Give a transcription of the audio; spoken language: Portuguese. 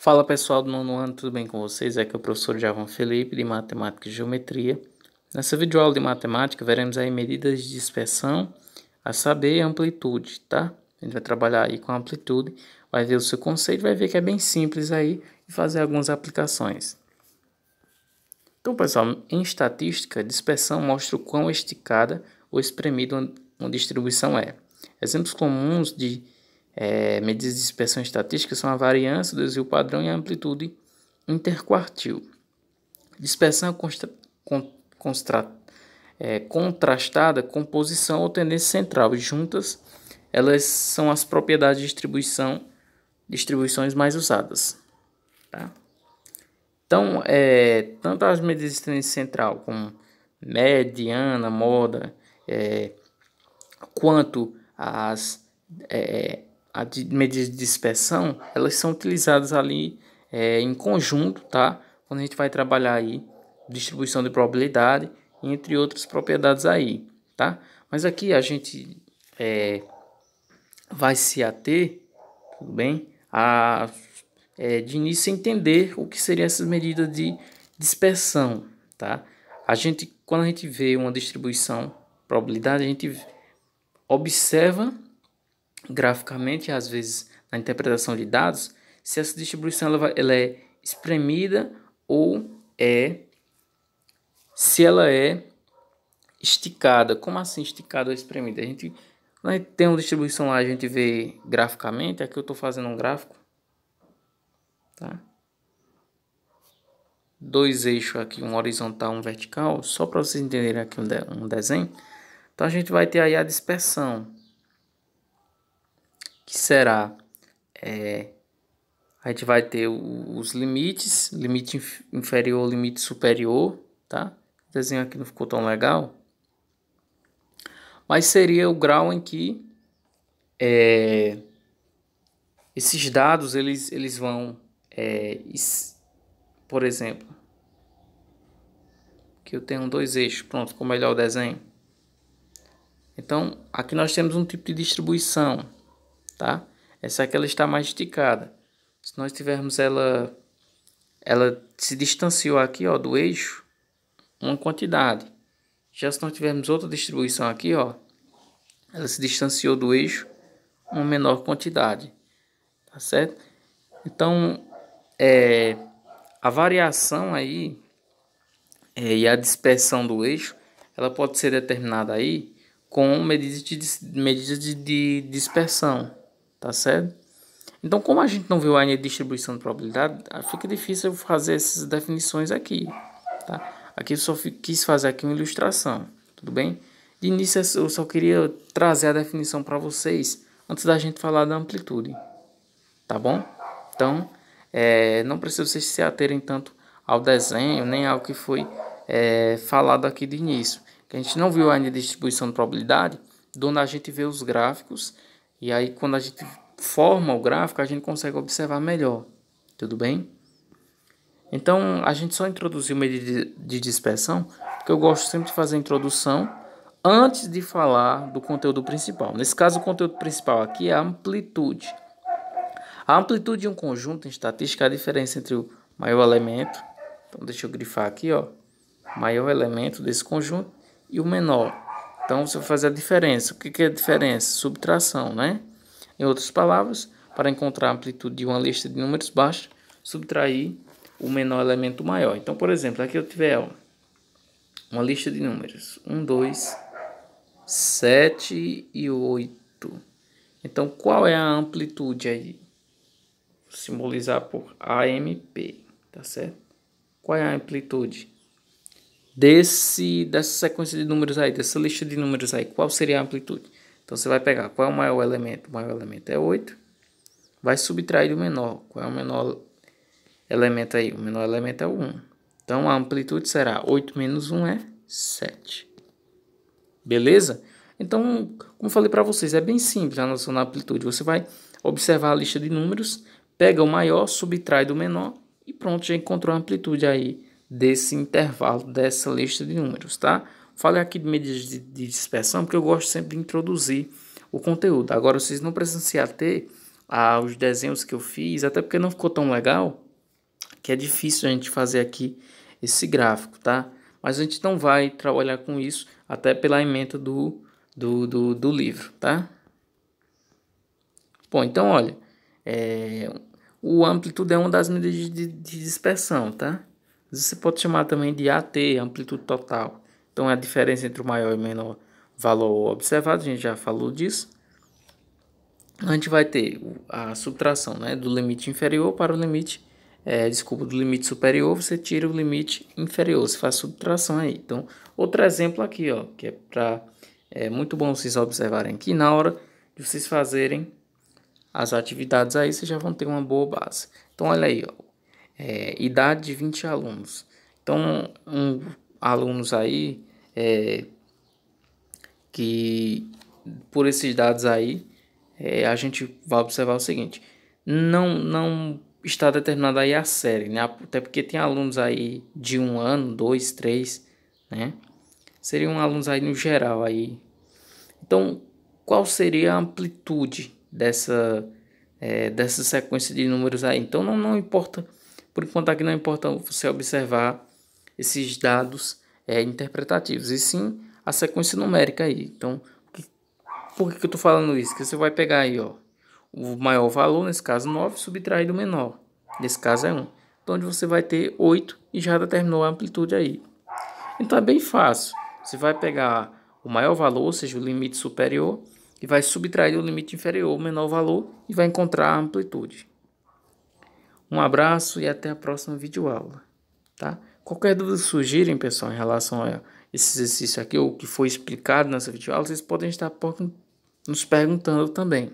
Fala pessoal do nono ano, tudo bem com vocês? Aqui é o professor Javan Felipe de Matemática e Geometria. Nessa videoaula de Matemática veremos aí medidas de dispersão, a saber, amplitude, tá? A gente vai trabalhar aí com a amplitude, vai ver o seu conceito, vai ver que é bem simples aí e fazer algumas aplicações. Então pessoal, em estatística, dispersão mostra o quão esticada ou espremida uma distribuição é. Exemplos comuns de medidas de dispersão estatística são a variância, o desvio padrão e a amplitude interquartil. Dispersão contrastada com posição ou tendência central. Juntas, elas são as propriedades de distribuições mais usadas. Tá? Então, tanto as medidas de tendência central, como mediana, moda, quanto as medidas de dispersão, elas são utilizadas ali em conjunto, tá? Quando a gente vai trabalhar aí distribuição de probabilidade, entre outras propriedades aí, tá? Mas aqui a gente vai se ater, tudo bem? De início entender o que seriam essas medidas de dispersão, tá? Quando a gente vê uma distribuição probabilidade, a gente observa graficamente, às vezes na interpretação de dados, se essa distribuição ela é espremida ou se ela é esticada. Como assim esticada ou espremida? Quando a gente tem uma distribuição lá, a gente vê graficamente. Aqui eu estou fazendo um gráfico, tá? Dois eixos aqui, um horizontal, um vertical, só para vocês entenderem aqui um desenho. Então a gente vai ter aí a dispersão, que será, a gente vai ter os limites, limite inferior, limite superior, tá? O desenho aqui não ficou tão legal, mas seria o grau em que esses dados eles vão, por exemplo, que eu tenho dois eixos, pronto, ficou melhor o desenho. Então aqui nós temos um tipo de distribuição, tá? Essa aqui ela está mais esticada. Se nós tivermos ela se distanciou aqui, ó, do eixo uma quantidade. Já se nós tivermos outra distribuição aqui, ó, ela se distanciou do eixo uma menor quantidade, tá certo? Então, a variação aí e a dispersão do eixo, ela pode ser determinada aí com medidas de dispersão, tá certo? Então, como a gente não viu ainda a distribuição de probabilidade, fica difícil eu fazer essas definições aqui, tá? Aqui eu só quis fazer aqui uma ilustração, tudo bem? De início eu só queria trazer a definição para vocês antes da gente falar da amplitude, tá bom? Então, não precisa vocês se aterem tanto ao desenho, nem ao que foi falado aqui de início. Que a gente não viu ainda a distribuição de probabilidade, onde a gente vê os gráficos, e aí quando a gente forma o gráfico, a gente consegue observar melhor, tudo bem? Então, a gente só introduziu medida de dispersão, porque eu gosto sempre de fazer a introdução antes de falar do conteúdo principal. Nesse caso, o conteúdo principal aqui é a amplitude. A amplitude de um conjunto em estatística é a diferença entre o maior elemento, então deixa eu grifar aqui, ó, maior elemento desse conjunto e o menor. Então, você vai fazer a diferença. O que é a diferença? Subtração, né? Em outras palavras, para encontrar a amplitude de uma lista de números, basta subtrair o menor elemento maior. Então, por exemplo, aqui eu tiver uma lista de números 1, 2, 7 e 8. Então, qual é a amplitude aí? Vou simbolizar por AMP, tá certo? Qual é a amplitude dessa sequência de números aí, dessa lista de números aí? Qual seria a amplitude? Então, você vai pegar qual é o maior elemento? O maior elemento é 8. Vai subtrair do menor. Qual é o menor elemento aí? O menor elemento é o 1. Então, a amplitude será 8 menos 1 é 7. Beleza? Então, como falei para vocês, é bem simples a noção da amplitude. Você vai observar a lista de números, pega o maior, subtrai do menor e pronto, já encontrou a amplitude aí desse intervalo, dessa lista de números, tá? Falei aqui de medidas de dispersão porque eu gosto sempre de introduzir o conteúdo. Agora, vocês não precisam se ater os desenhos que eu fiz, até porque não ficou tão legal, que é difícil a gente fazer aqui esse gráfico, tá? Mas a gente não vai trabalhar com isso, até pela ementa do livro, tá? Bom, então olha, o amplitude é uma das medidas de dispersão, tá? Você pode chamar também de AT, amplitude total. Então é a diferença entre o maior e o menor valor observado, a gente já falou disso. A gente vai ter a subtração, né, do limite inferior para o limite, do limite superior, você tira o limite inferior, você faz subtração aí. Então, outro exemplo aqui, ó, que é muito bom vocês observarem aqui, na hora de vocês fazerem as atividades aí, vocês já vão ter uma boa base. Então, olha aí, ó, idade de 20 alunos. Então, alunos aí, que por esses dados aí, a gente vai observar o seguinte: não está determinada aí a série, né? Até porque tem alunos aí de 1 ano, 2, 3, né? Seriam alunos aí no geral aí. Então, qual seria a amplitude dessa sequência de números aí? Então, não importa, por enquanto aqui não importa você observar esses dados interpretativos, e sim a sequência numérica aí. Então, por que eu estou falando isso? Que você vai pegar aí, ó, o maior valor, nesse caso 9, subtrair do menor. Nesse caso é 1. Então, onde você vai ter 8 e já determinou a amplitude aí. Então, é bem fácil. Você vai pegar o maior valor, ou seja, o limite superior, e vai subtrair do limite inferior, o menor valor, e vai encontrar a amplitude. Um abraço e até a próxima videoaula, tá? Qualquer dúvida que surgirem, pessoal, em relação a esse exercício aqui, ou que foi explicado nessa videoaula, vocês podem estar nos perguntando também.